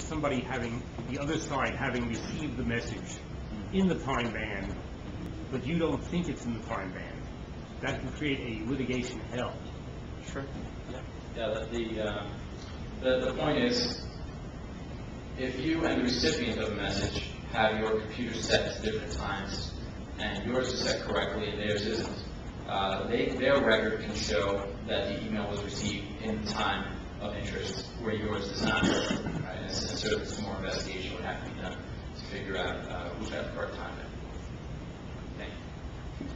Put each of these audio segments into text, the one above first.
somebody having, the other side having received the message in the time band, but you don't think it's in the time band. That can create a litigation hell. Sure. Yeah. The point is, if you and the recipient of a message have your computer set to different times, and yours is set correctly and theirs isn't, their record can show that the email was received in the time of interest, where yours does not. Right? And sort of some more investigation would have to be done to figure out who's got the correct time. Thank you.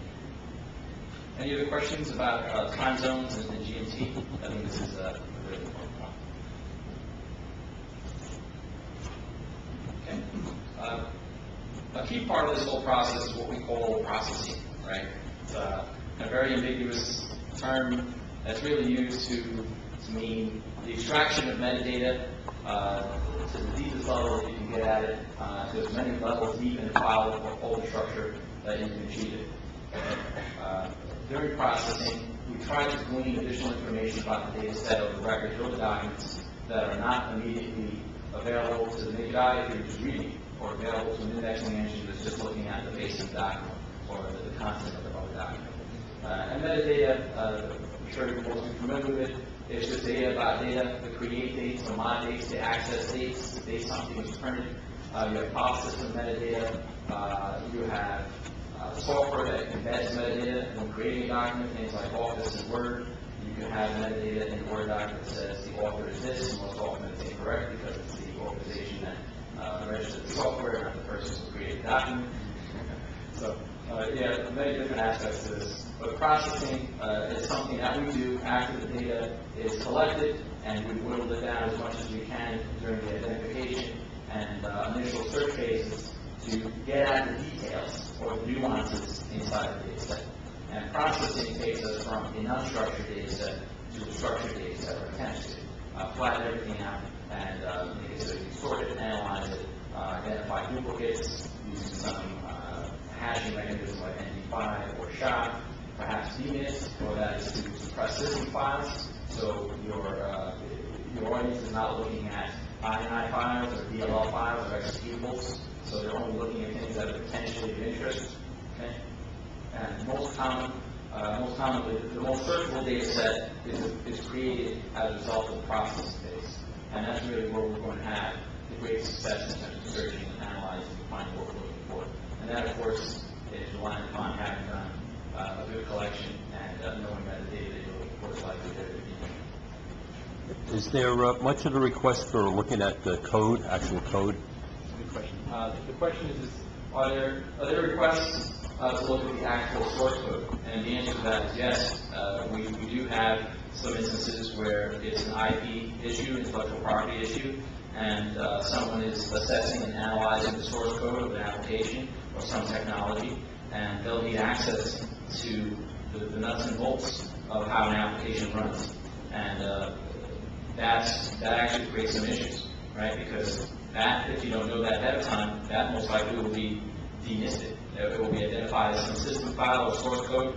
Any other questions about time zones and GMT? I think this is a really important point. Okay. A key part of this whole process is what we call processing, right? It's a very ambiguous term that's really used to mean the extraction of metadata to the deepest level that you can get at it, to as many levels deep in the file or folder structure that you can achieve it. During processing, we try to glean additional information about the data set of the record or the documents that are not immediately available to the naked eye if you're just reading, or available to an indexing engine that's just looking at the face of the document or the content of the document. And metadata, I'm sure you're mostly familiar with it. It's just data about data, the create dates, the mod dates, the access dates, the date something was printed. You have file system metadata. You have software that embeds metadata when creating a document, things like Office and Word. You can have metadata in a Word document that says the author is this, and most often it's incorrect because it's the organization that registered the software, not the person who created the document. So, yeah, many different aspects to this. But processing is something that we do after the data is collected, and we whittle it down as much as we can during the identification and initial search phases to get at the details or the nuances inside the data set. And processing takes us from an unstructured data set to the structured data set, or attempts to flatten everything out and make it so you can sort it, analyze it, identify duplicates using some hashing mechanisms like ND5 or SHA, perhaps DNIS, or that is to suppress system files. So your audience is not looking at INI files or DLL files or executables. So they're only looking at things that are potentially of interest. Okay? And most commonly, the most searchable data set is created as a result of the processing phase. And that's really where we're going to have the greatest success in terms of searching and analyzing to find what we're looking for. And that, of course, is reliant upon having done a good collection and knowing that the data that you're looking for is likely there to be. Is there much of the request for looking at the code, actual code? Good question. The question is are there requests to look at the actual source code? And the answer to that is yes. We do have some instances where it's an IP issue, intellectual property issue, and someone is assessing and analyzing the source code of an application or some technology, and they'll need access to the nuts and bolts of how an application runs. And that actually creates some issues, right? Because that, if you don't know that ahead of time, that most likely will be denisted. It will be identified as some system file or source code,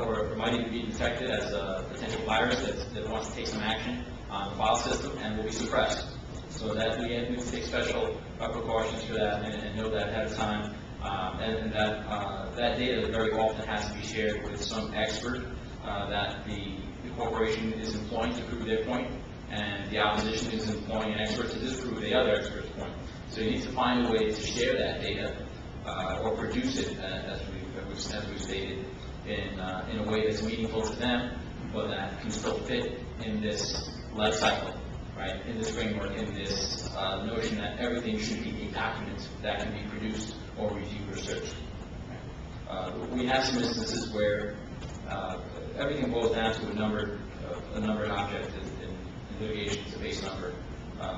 or it might even be detected as a potential virus that wants to take some action on the file system and will be suppressed. So that we need to take special precautions for that and know that ahead of time. And that data very often has to be shared with some expert that the corporation is employing to prove their point, and the opposition is employing an expert to disprove the other expert's point. So you need to find a way to share that data or produce it, as we've stated, in a way that's meaningful to them, but that can still fit in this life cycle, right? In this framework, in this notion that everything should be a document that can be produced or reviewed or searched. We have some instances where everything boils down to a numbered object in litigation. It's a base number.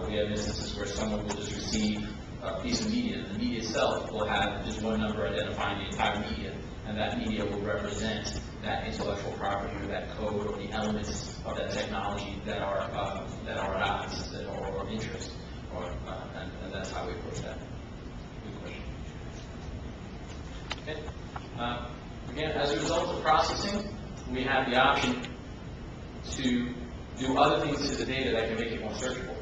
We have instances where someone will just receive a piece of media. The media itself will have just one number identifying the entire media, and that media will represent that intellectual property or that code or the elements of that technology that are at odds, that are of interest, and that's how we approach that. Good question. Okay. Again, as a result of processing, we have the option to do other things to the data that can make it more searchable.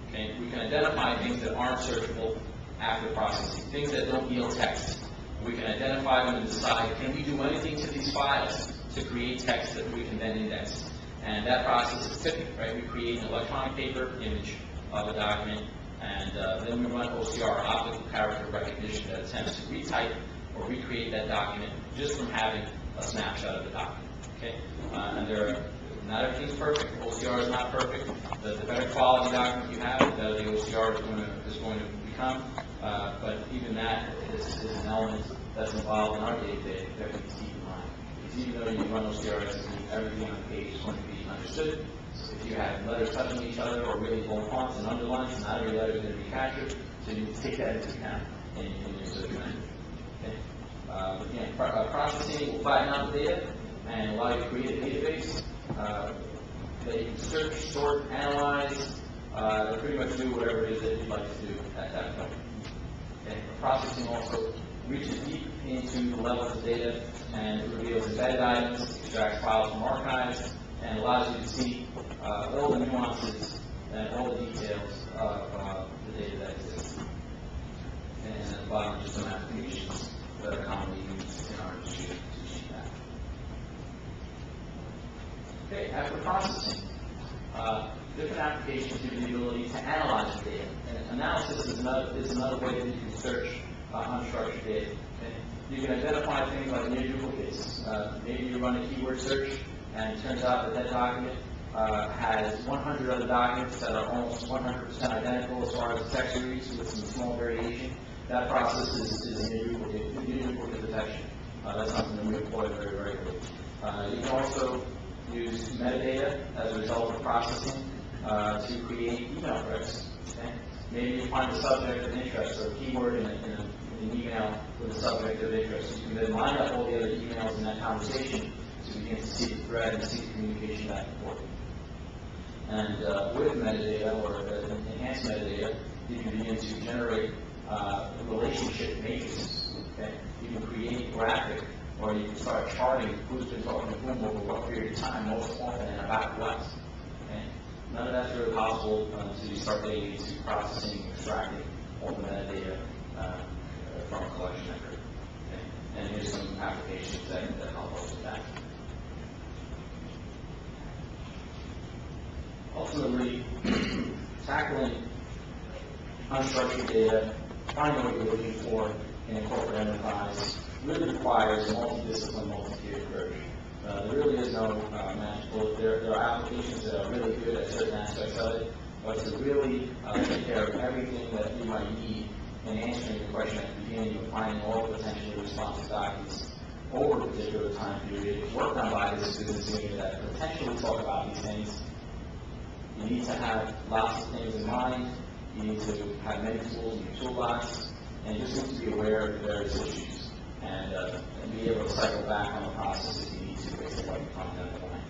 Okay? We can identify things that aren't searchable after processing, things that don't yield text. We can identify them and decide, can we do anything to these files to create text that we can then index? And that process is typical, right? We create an electronic paper image of a document, and then we run OCR, optical character recognition, that attempts to retype or recreate that document just from having a snapshot of the document. Okay? And not everything's perfect. OCR is not perfect. The better quality document you have, the better the OCR is going to become. But even that is an element that's involved in our day-to-day that we need to keep in mind. Because even though you run OCR, everything on the page is going to be understood. So if you have letters touching each other or really bold fonts and underlines, not every letter is going to be captured. So you need to take that into account in your search language. Okay? Again, processing will flatten out the data and allow you to create a database that you can search, sort, analyze, pretty much do whatever it is that you'd like to do at that point. Okay? Processing also reaches deep into the levels of data and it reveals embedded items, extracts files from archives, and allows you to see all the nuances and all the details of the data that exists. And at the bottom, just some applications that are commonly used in our industry to achieve that. Okay, after processing, different applications give you the ability to analyze the data. And analysis is another way that you can search unstructured data. Okay? You can identify things like near duplicates. Maybe you run a keyword search, and it turns out that document has 100 other documents that are almost 100% identical as far as the text reads with some small variation. That process is near duplicate detection. That's something that we employ very regularly. You can also use metadata as a result of processing to create email threads. Okay? Maybe you find a subject of interest or a keyword in an email with a subject of interest. You can then line up all the other emails in that conversation to begin to see the thread and see the communication back and forth. And with metadata or enhanced metadata, you can begin to generate relationship matrices. Okay? You can create a graphic, or you can start charting who's been talking to whom over what period of time, most often, and about what. Okay? None of that's really possible until you start getting into processing and extracting all the metadata from a collection record. Okay? And here's some applications that help us with that. Ultimately, tackling unstructured data, finding what you're looking for in a corporate enterprise, really requires a multidisciplinary, multi-tiered approach. There really is no magic bullet. There are applications that are really good at certain aspects of it, but to really take care of everything that you might need in answering the question at the beginning of finding all potentially responsive documents over a particular time period, work done by this business unit that potentially talk about these things. You need to have lots of things in mind. You need to have many tools in your toolbox, and you just need to be aware of the various issues and be able to cycle back on the process if you need to based on what you find down the line.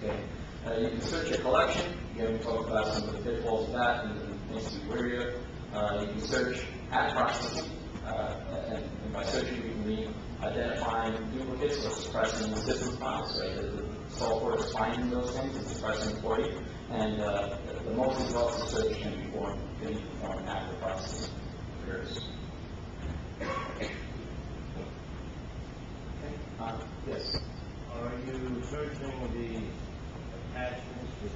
Okay. You can search your collection. Again, we talked about some of the pitfalls of that and things to be wary of. You can search at processing, and by searching, you can be identifying duplicates or suppressing system files. Right? The software is finding those things and suppressing them for you. And the most exhaustive search can be performed after processing occurs. Okay. Yes? Are you searching the attachments with